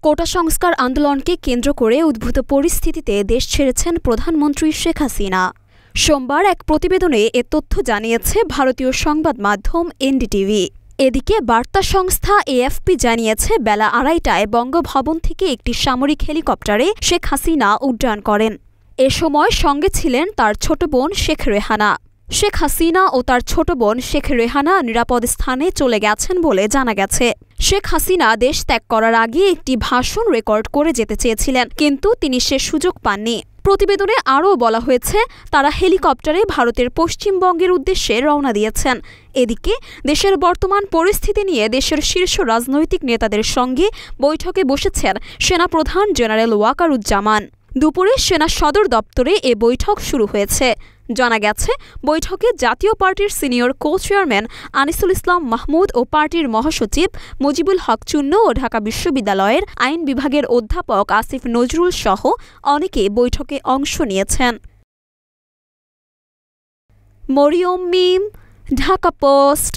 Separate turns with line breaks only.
কোটা সংস্কার আন্দোলনকে কেন্দ্র করে উদ্ভূত পরিস্থিতিতে দেশ ছেড়েছেন প্রধানমন্ত্রী শেখ হাসিনা। সোমবার এক প্রতিবেদনে এ তথ্য জানিয়েছে ভারতীয় সংবাদ মাধ্যম এনডিটিভি। এদিকে বার্তা সংস্থা এএফপি জানিয়েছে, বেলা ২:৩০টায় বঙ্গভবন থেকে একটি সামরিক হেলিকপ্টারে শেখ হাসিনা উড্ডয়ন করেন। এ সময় সঙ্গে ছিলেন তার ছোট বোন শেখ রেহানা। শেখ হাসিনা ও তার ছোট বোন শেখ রেহানা নিরাপদ স্থানে চলে গেছেন বলে জানা গেছে। শেখ হাসিনা দেশ ত্যাগ করার আগে একটি ভাষণ রেকর্ড করে যেতে চেয়েছিলেন, কিন্তু তিনি সে সুযোগ পাননি। প্রতিবেদনে আরও বলা হয়েছে, তারা হেলিকপ্টারে ভারতের পশ্চিমবঙ্গের উদ্দেশ্যে রওনা দিয়েছেন। এদিকে দেশের বর্তমান পরিস্থিতি নিয়ে দেশের শীর্ষ রাজনৈতিক নেতাদের সঙ্গে বৈঠকে বসেছেন সেনাপ্রধান জেনারেল ওয়াকারুজ্জামান। দুপুরে সেনা সদর দপ্তরে এ বৈঠক শুরু হয়েছে। জানা গেছে, বৈঠকে জাতীয় পার্টির সিনিয়র কো চেয়ারম্যান আনিসুল ইসলাম মাহমুদ ও পার্টির মহাসচিব মুজিবুল হক চুন্নু ও ঢাকা বিশ্ববিদ্যালয়ের আইন বিভাগের অধ্যাপক আসিফ নজরুল সহ অনেকে বৈঠকে অংশ নিয়েছেন। মরিয়ম মিম, ঢাকা পোস্ট।